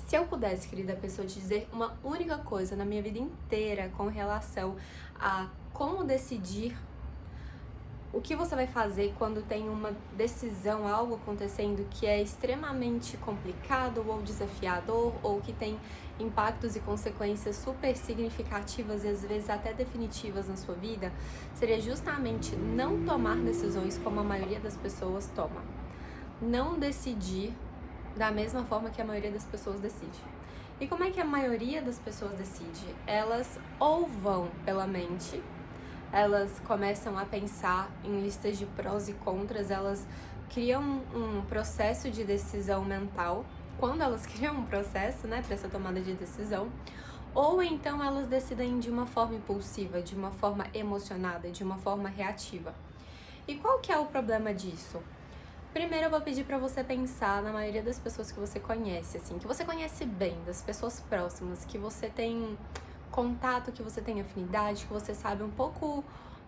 Se eu pudesse, querida pessoa, te dizer uma única coisa na minha vida inteira com relação a como decidir o que você vai fazer quando tem uma decisão, algo acontecendo que é extremamente complicado ou desafiador, ou que tem impactos e consequências super significativas e às vezes até definitivas na sua vida, seria justamente não tomar decisões como a maioria das pessoas toma. Não decidir da mesma forma que a maioria das pessoas decide. E como é que a maioria das pessoas decide? Elas ou vão pela mente, elas começam a pensar em listas de prós e contras, elas criam um processo de decisão mental, quando elas criam um processo, né, para essa tomada de decisão, ou então elas decidem de uma forma impulsiva, de uma forma emocionada, de uma forma reativa. E qual que é o problema disso? Primeiro eu vou pedir pra você pensar na maioria das pessoas que você conhece, assim, que você conhece bem, das pessoas próximas, que você tem contato, que você tem afinidade, que você sabe um pouco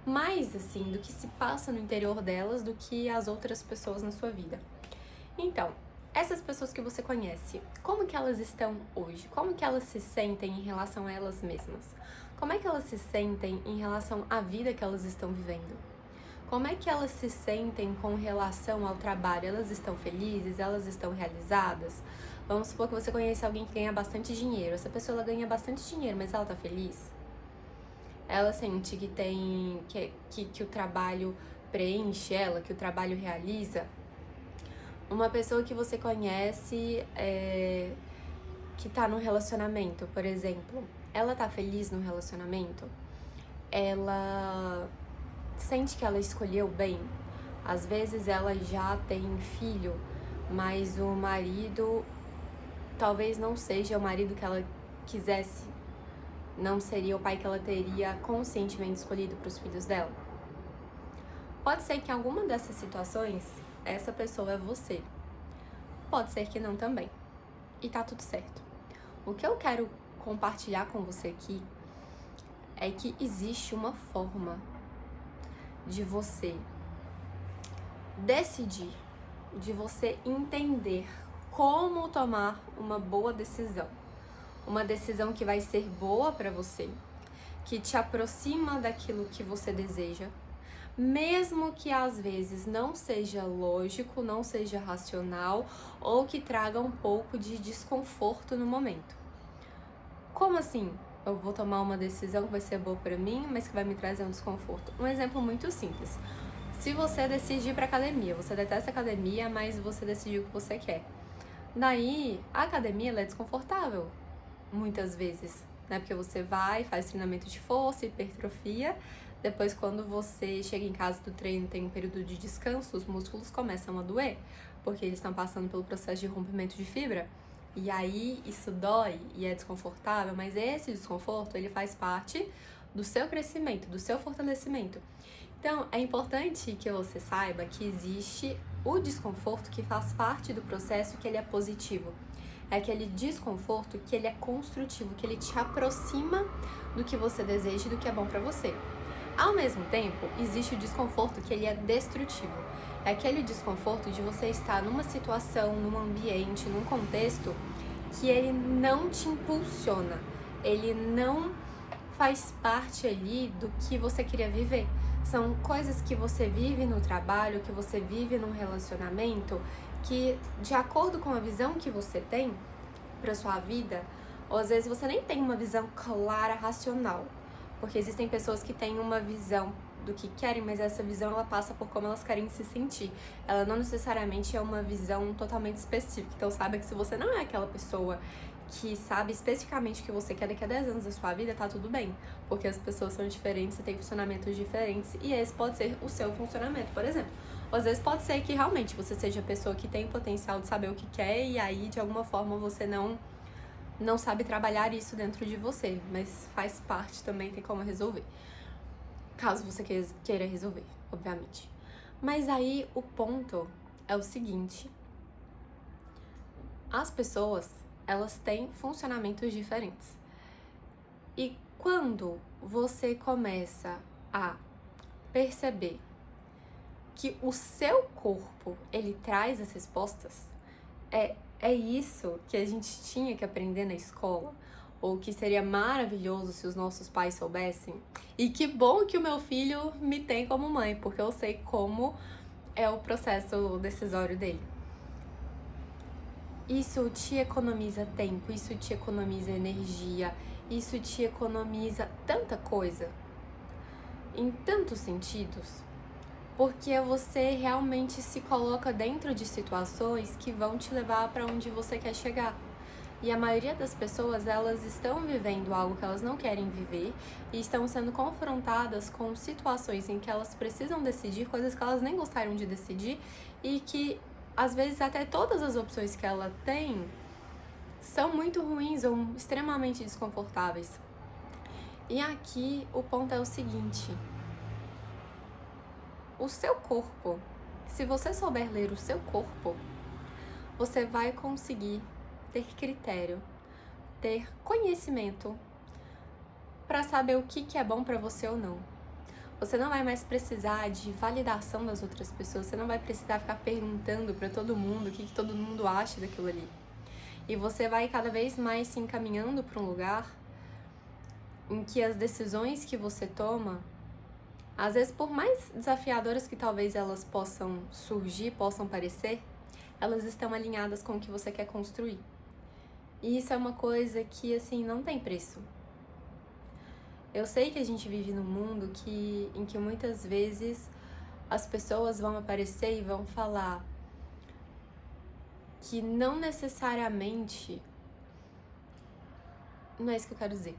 mais, assim, do que se passa no interior delas do que as outras pessoas na sua vida. Então, essas pessoas que você conhece, como que elas estão hoje? Como que elas se sentem em relação a elas mesmas? Como é que elas se sentem em relação à vida que elas estão vivendo? Como é que elas se sentem com relação ao trabalho? Elas estão felizes? Elas estão realizadas? Vamos supor que você conhece alguém que ganha bastante dinheiro. Essa pessoa ela ganha bastante dinheiro, mas ela tá feliz? Ela sente que tem que o trabalho preenche ela, que o trabalho realiza? Uma pessoa que você conhece que tá num relacionamento, por exemplo, ela tá feliz no relacionamento? Ela sente que ela escolheu bem? Às vezes ela já tem filho, mas o marido talvez não seja o marido que ela quisesse, não seria o pai que ela teria conscientemente escolhido para os filhos dela. Pode ser que em alguma dessas situações essa pessoa é você, pode ser que não também, e tá tudo certo. O que eu quero compartilhar com você aqui é que existe uma forma de você decidir, de você entender como tomar uma boa decisão. Uma decisão que vai ser boa para você, que te aproxima daquilo que você deseja, mesmo que às vezes não seja lógico, não seja racional ou que traga um pouco de desconforto no momento. Como assim? Eu vou tomar uma decisão que vai ser boa para mim, mas que vai me trazer um desconforto. Um exemplo muito simples. Se você decide ir pra academia, você detesta academia, mas você decidiu o que você quer. Daí, a academia ela é desconfortável, muitas vezes, né? Porque você vai, faz treinamento de força, hipertrofia. Depois, quando você chega em casa do treino, tem um período de descanso, os músculos começam a doer, porque eles estão passando pelo processo de rompimento de fibra. E aí, isso dói e é desconfortável, mas esse desconforto, ele faz parte do seu crescimento, do seu fortalecimento. Então, é importante que você saiba que existe o desconforto que faz parte do processo, que ele é positivo. É aquele desconforto que ele é construtivo, que ele te aproxima do que você deseja e do que é bom pra você. Ao mesmo tempo, existe o desconforto que ele é destrutivo. É aquele desconforto de você estar numa situação, num ambiente, num contexto que ele não te impulsiona, ele não faz parte ali do que você queria viver. São coisas que você vive no trabalho, que você vive num relacionamento, que de acordo com a visão que você tem para sua vida, ou às vezes você nem tem uma visão clara, racional, porque existem pessoas que têm uma visão do que querem, mas essa visão ela passa por como elas querem se sentir. Ela não necessariamente é uma visão totalmente específica. Então saiba que se você não é aquela pessoa que sabe especificamente o que você quer daqui a 10 anos da sua vida, tá tudo bem. Porque as pessoas são diferentes e têm funcionamentos diferentes e esse pode ser o seu funcionamento, por exemplo. Ou às vezes pode ser que realmente você seja a pessoa que tem o potencial de saber o que quer e aí de alguma forma você não sabe trabalhar isso dentro de você, mas faz parte também, tem como resolver. Caso você queira resolver, obviamente. Mas aí o ponto é o seguinte: as pessoas, elas têm funcionamentos diferentes. E quando você começa a perceber que o seu corpo, ele traz as respostas, é É isso que a gente tinha que aprender na escola? Ou que seria maravilhoso se os nossos pais soubessem? E que bom que o meu filho me tem como mãe, porque eu sei como é o processo decisório dele. Isso te economiza tempo, isso te economiza energia, isso te economiza tanta coisa, em tantos sentidos, porque você realmente se coloca dentro de situações que vão te levar para onde você quer chegar. E a maioria das pessoas, elas estão vivendo algo que elas não querem viver e estão sendo confrontadas com situações em que elas precisam decidir coisas que elas nem gostariam de decidir e que, às vezes, até todas as opções que ela tem são muito ruins ou extremamente desconfortáveis. E aqui o ponto é o seguinte: o seu corpo, se você souber ler o seu corpo, você vai conseguir ter critério, ter conhecimento para saber o que é bom para você ou não. Você não vai mais precisar de validação das outras pessoas, você não vai precisar ficar perguntando para todo mundo o que todo mundo acha daquilo ali. E você vai cada vez mais se encaminhando para um lugar em que as decisões que você toma, às vezes por mais desafiadoras que talvez elas possam surgir, possam parecer, elas estão alinhadas com o que você quer construir. E isso é uma coisa que, assim, não tem preço. Eu sei que a gente vive num mundo em que muitas vezes as pessoas vão aparecer e vão falar que não necessariamente... Não é isso que eu quero dizer.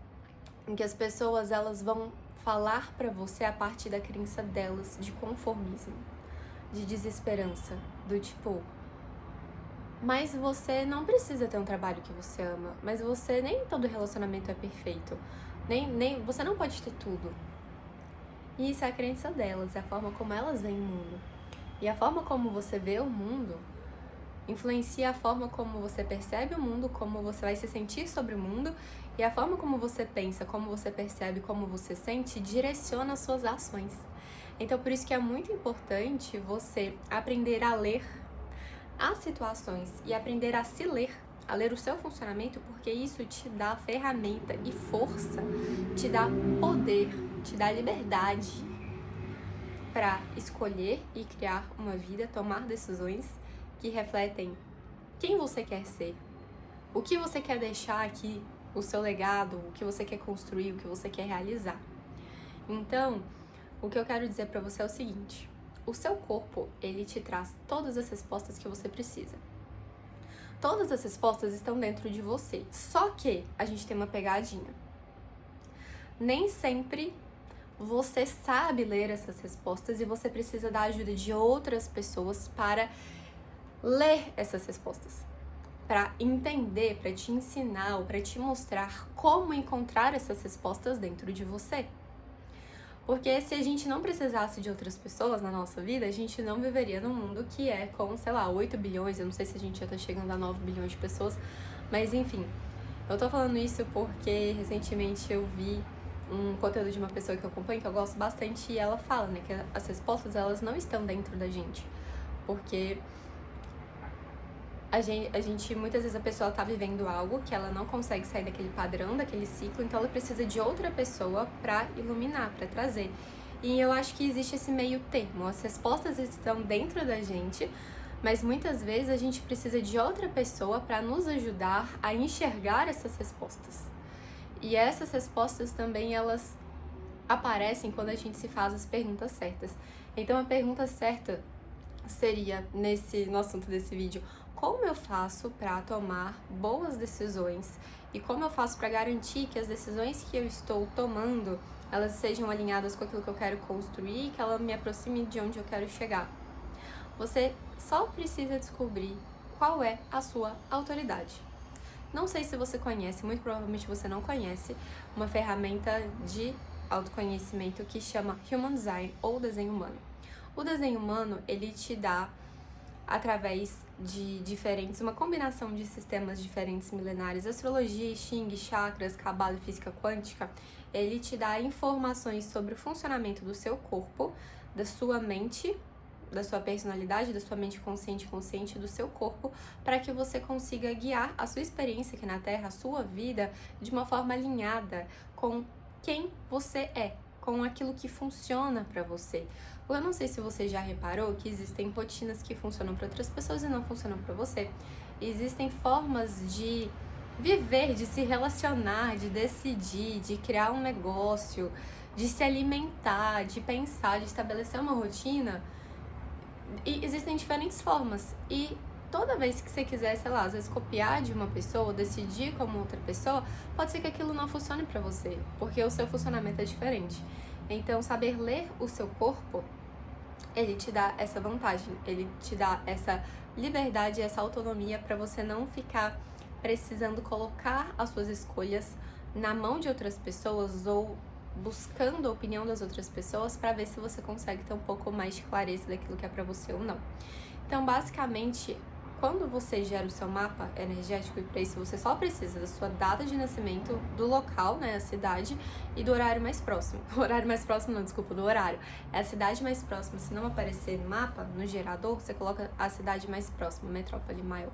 Em que as pessoas, elas vão falar pra você a partir da crença delas de conformismo, de desesperança, do tipo... Mas você não precisa ter um trabalho que você ama, mas você, nem todo relacionamento é perfeito, nem você não pode ter tudo. E isso é a crença delas, é a forma como elas veem o mundo. E a forma como você vê o mundo influencia a forma como você percebe o mundo, como você vai se sentir sobre o mundo, e a forma como você pensa, como você percebe, como você sente, direciona as suas ações. Então, por isso que é muito importante você aprender a ler as situações e aprender a se ler, a ler o seu funcionamento, porque isso te dá ferramenta e força, te dá poder, te dá liberdade para escolher e criar uma vida, tomar decisões que refletem quem você quer ser, o que você quer deixar aqui, o seu legado, o que você quer construir, o que você quer realizar. Então, o que eu quero dizer para você é o seguinte: o seu corpo, ele te traz todas as respostas que você precisa. Todas as respostas estão dentro de você. Só que a gente tem uma pegadinha. Nem sempre você sabe ler essas respostas e você precisa da ajuda de outras pessoas para ler essas respostas, para entender, para te ensinar ou para te mostrar como encontrar essas respostas dentro de você. Porque se a gente não precisasse de outras pessoas na nossa vida, a gente não viveria num mundo que é com, sei lá, 8 bilhões, eu não sei se a gente já tá chegando a 9 bilhões de pessoas, mas enfim. Eu tô falando isso porque recentemente eu vi um conteúdo de uma pessoa que eu acompanho, que eu gosto bastante, e ela fala, né, que as respostas, elas não estão dentro da gente. Porque a gente, muitas vezes a pessoa tá vivendo algo que ela não consegue sair daquele padrão, daquele ciclo, então ela precisa de outra pessoa pra iluminar, pra trazer. E eu acho que existe esse meio termo, as respostas estão dentro da gente, mas muitas vezes a gente precisa de outra pessoa pra nos ajudar a enxergar essas respostas. E essas respostas também, elas aparecem quando a gente se faz as perguntas certas. Então a pergunta certa seria, no assunto desse vídeo, como eu faço para tomar boas decisões e como eu faço para garantir que as decisões que eu estou tomando, elas sejam alinhadas com aquilo que eu quero construir e que ela me aproxime de onde eu quero chegar. Você só precisa descobrir qual é a sua autoridade. Não sei se você conhece, muito provavelmente você não conhece, uma ferramenta de autoconhecimento que chama Human Design ou desenho humano. O desenho humano, ele te dá, através de uma combinação de sistemas diferentes milenares, astrologia, Xing, chakras, cabala e física quântica, ele te dá informações sobre o funcionamento do seu corpo, da sua mente da sua personalidade, da sua mente consciente e consciente, do seu corpo, para que você consiga guiar a sua experiência aqui na Terra, a sua vida, de uma forma alinhada com quem você é, com aquilo que funciona para você. Eu não sei se você já reparou que existem rotinas que funcionam para outras pessoas e não funcionam para você. Existem formas de viver, de se relacionar, de decidir, de criar um negócio, de se alimentar, de pensar, de estabelecer uma rotina. E existem diferentes formas. E toda vez que você quiser, sei lá, às vezes copiar de uma pessoa, decidir como outra pessoa, pode ser que aquilo não funcione pra você, porque o seu funcionamento é diferente. Então, saber ler o seu corpo, ele te dá essa vantagem, ele te dá essa liberdade, essa autonomia pra você não ficar precisando colocar as suas escolhas na mão de outras pessoas ou buscando a opinião das outras pessoas para ver se você consegue ter um pouco mais de clareza daquilo que é para você ou não. Então, basicamente, quando você gera o seu mapa energético, e para isso você só precisa da sua data de nascimento, do local, né, a cidade, e do horário mais próximo. O horário mais próximo não, desculpa, do horário. É a cidade mais próxima. Se não aparecer no mapa, no gerador, você coloca a cidade mais próxima, metrópole maior.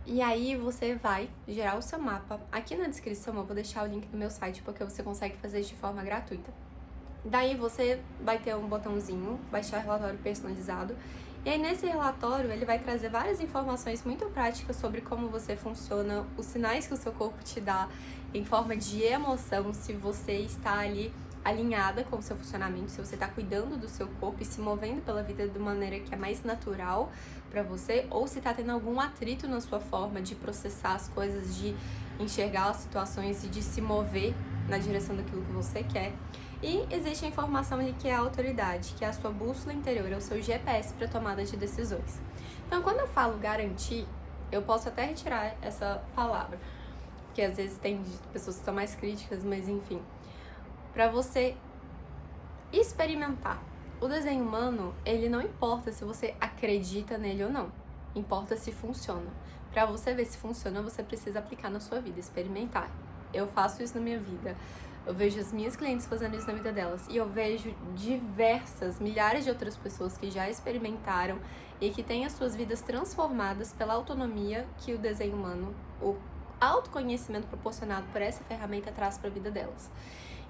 E aí você vai gerar o seu mapa. Aqui na descrição eu vou deixar o link do meu site, porque você consegue fazer isso de forma gratuita. Daí você vai ter um botãozinho, baixar relatório personalizado. E aí nesse relatório ele vai trazer várias informações muito práticas sobre como você funciona, os sinais que o seu corpo te dá em forma de emoção, se você está ali alinhada com o seu funcionamento, se você está cuidando do seu corpo e se movendo pela vida de maneira que é mais natural para você, ou se está tendo algum atrito na sua forma de processar as coisas, de enxergar as situações e de se mover na direção daquilo que você quer. E existe a informação ali que é a autoridade, que é a sua bússola interior, é o seu GPS para tomada de decisões. Então, quando eu falo garantir, eu posso até retirar essa palavra, porque às vezes tem pessoas que são mais críticas, mas enfim, para você experimentar. O desenho humano, ele não importa se você acredita nele ou não, importa se funciona. Para você ver se funciona, você precisa aplicar na sua vida, experimentar. Eu faço isso na minha vida, eu vejo as minhas clientes fazendo isso na vida delas, e eu vejo diversas, milhares de outras pessoas que já experimentaram e que têm as suas vidas transformadas pela autonomia que o desenho humano, o autoconhecimento proporcionado por essa ferramenta traz para a vida delas.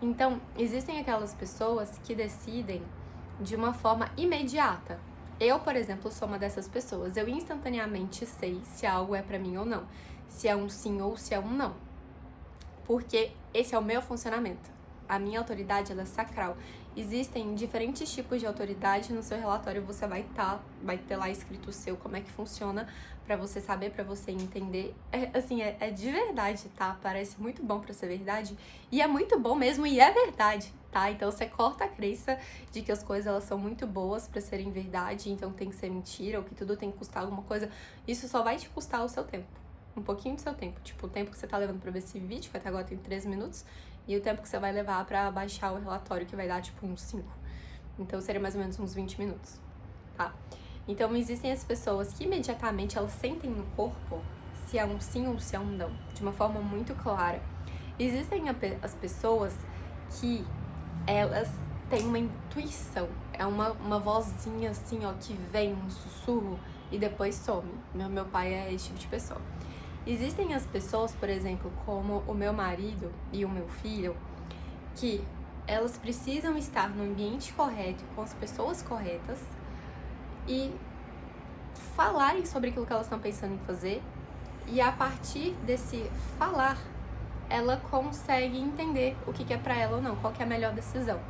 Então, existem aquelas pessoas que decidem de uma forma imediata. Eu, por exemplo, sou uma dessas pessoas. Eu instantaneamente sei se algo é pra mim ou não. Se é um sim ou se é um não. Porque esse é o meu funcionamento. A minha autoridade, ela é sacral. Existem diferentes tipos de autoridade. No seu relatório você vai ter lá escrito o seu, como é que funciona, pra você saber, pra você entender. É de verdade, tá? Parece muito bom pra ser verdade. E é muito bom mesmo, e é verdade, tá? Então você corta a crença de que as coisas elas são muito boas pra serem verdade, então tem que ser mentira, ou que tudo tem que custar alguma coisa. Isso só vai te custar o seu tempo. Um pouquinho do seu tempo. Tipo, o tempo que você tá levando pra ver esse vídeo, que até agora tem 13 minutos, e o tempo que você vai levar pra baixar o relatório, que vai dar, tipo, uns 5. Então, seria mais ou menos uns 20 minutos, tá? Então, existem as pessoas que imediatamente elas sentem no corpo se é um sim ou se é um não, de uma forma muito clara. Existem as pessoas que elas têm uma intuição, é uma vozinha assim, ó, que vem, um sussurro e depois some. Meu pai é esse tipo de pessoa. Existem as pessoas, por exemplo, como o meu marido e o meu filho, que elas precisam estar no ambiente correto, com as pessoas corretas e falarem sobre aquilo que elas estão pensando em fazer, e a partir desse falar, ela consegue entender o que é pra ela ou não, qual que é a melhor decisão.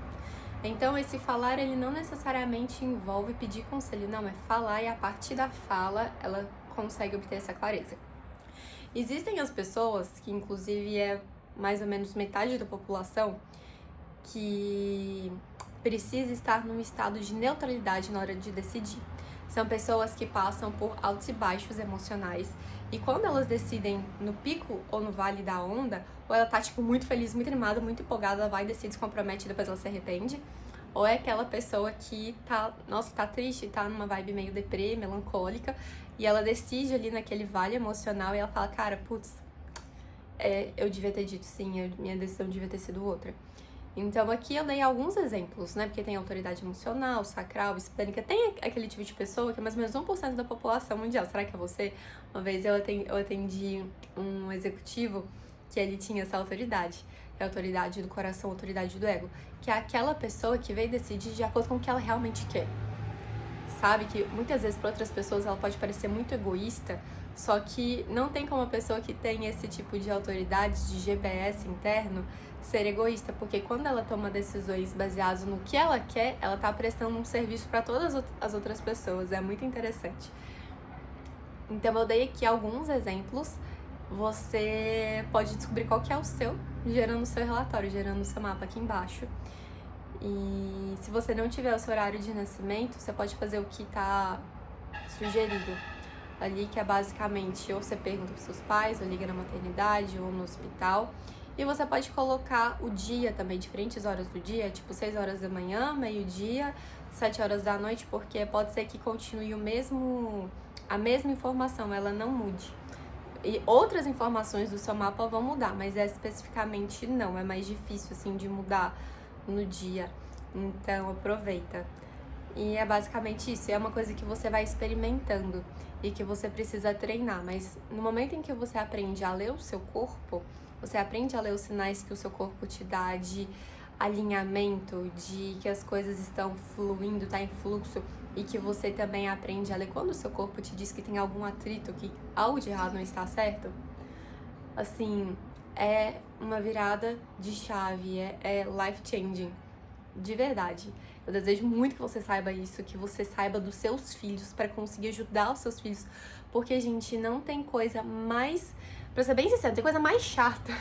Então, esse falar, ele não necessariamente envolve pedir conselho, não, é falar, e a partir da fala, ela consegue obter essa clareza. Existem as pessoas, que inclusive é mais ou menos metade da população, que precisa estar num estado de neutralidade na hora de decidir. São pessoas que passam por altos e baixos emocionais, e quando elas decidem no pico ou no vale da onda, ou ela tá tipo muito feliz, muito animada, muito empolgada, ela vai, decide, se compromete e depois ela se arrepende, ou é aquela pessoa que tá triste, tá numa vibe meio deprê, melancólica, e ela decide ali naquele vale emocional e ela fala, cara, putz, eu devia ter dito sim, minha decisão devia ter sido outra. Então aqui eu dei alguns exemplos, né? Porque tem autoridade emocional, sacral, hispânica, tem aquele tipo de pessoa que é mais ou menos 1% da população mundial. Será que é você? Uma vez eu atendi um executivo que ele tinha essa autoridade. É a autoridade do coração, a autoridade do ego. Que é aquela pessoa que veio decidir de acordo com o que ela realmente quer. Sabe que muitas vezes para outras pessoas ela pode parecer muito egoísta, só que não tem como a pessoa que tem esse tipo de autoridade, de GPS interno, ser egoísta, porque quando ela toma decisões baseadas no que ela quer, ela tá prestando um serviço para todas as outras pessoas. É muito interessante. Então eu dei aqui alguns exemplos. Você pode descobrir qual que é o seu, gerando o seu relatório, gerando o seu mapa aqui embaixo. E se você não tiver o seu horário de nascimento, você pode fazer o que tá sugerido ali, que é basicamente ou você pergunta pros seus pais, ou liga na maternidade, ou no hospital. E você pode colocar o dia também, diferentes horas do dia, tipo 6 horas da manhã, meio-dia, 7 horas da noite, porque pode ser que continue a mesma informação, ela não mude. E outras informações do seu mapa vão mudar, mas especificamente não, é mais difícil assim de mudar no dia. Então aproveita. E é basicamente isso, é uma coisa que você vai experimentando e que você precisa treinar, mas no momento em que você aprende a ler o seu corpo, você aprende a ler os sinais que o seu corpo te dá de alinhamento, de que as coisas estão fluindo, tá em fluxo, e que você também aprende a ler quando o seu corpo te diz que tem algum atrito, que algo de errado não está certo. Assim, é uma virada de chave, é life changing, de verdade. Eu desejo muito que você saiba isso, que você saiba dos seus filhos, para conseguir ajudar os seus filhos, porque, gente, não tem coisa mais, pra ser bem sincero, tem coisa mais chata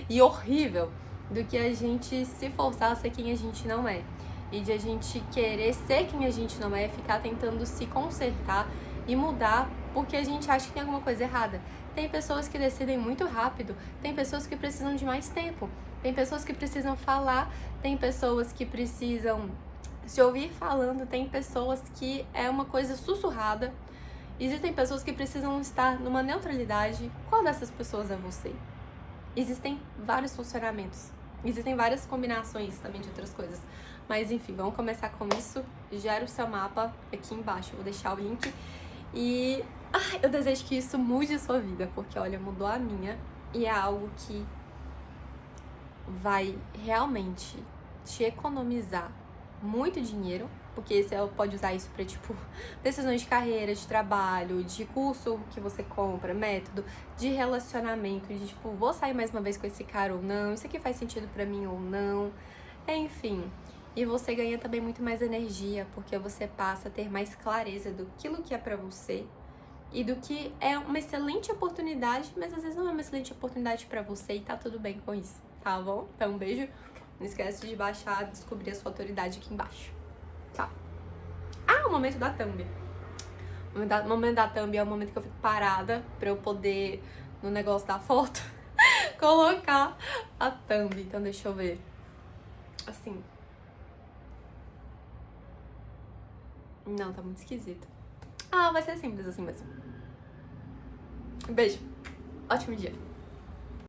e horrível do que a gente se forçar a ser quem a gente não é. E de a gente querer ser quem a gente não é, ficar tentando se consertar e mudar porque a gente acha que tem alguma coisa errada. Tem pessoas que decidem muito rápido, tem pessoas que precisam de mais tempo, tem pessoas que precisam falar, tem pessoas que precisam se ouvir falando, tem pessoas que é uma coisa sussurrada, existem pessoas que precisam estar numa neutralidade. Qual dessas pessoas é você? Existem vários funcionamentos, existem várias combinações também de outras coisas. Mas enfim, vamos começar com isso. Gera o seu mapa aqui embaixo, eu vou deixar o link. E eu desejo que isso mude a sua vida, porque olha, mudou a minha. E é algo que vai realmente te economizar muito dinheiro, porque você pode usar isso para, tipo, decisões de carreira, de trabalho, de curso que você compra, método, de relacionamento, de, tipo, vou sair mais uma vez com esse cara ou não, isso aqui faz sentido para mim ou não, enfim. E você ganha também muito mais energia, porque você passa a ter mais clareza do que é pra você e do que é uma excelente oportunidade, mas às vezes não é uma excelente oportunidade pra você e tá tudo bem com isso, tá bom? Então, um beijo. Não esquece de baixar, descobrir a sua autoridade aqui embaixo. Tá? O momento da thumb. O momento da thumb é o momento que eu fico parada pra eu poder, no negócio da foto, colocar a thumb. Então, deixa eu ver. Assim. Não, tá muito esquisito. Vai ser simples assim mesmo. Beijo. Ótimo dia.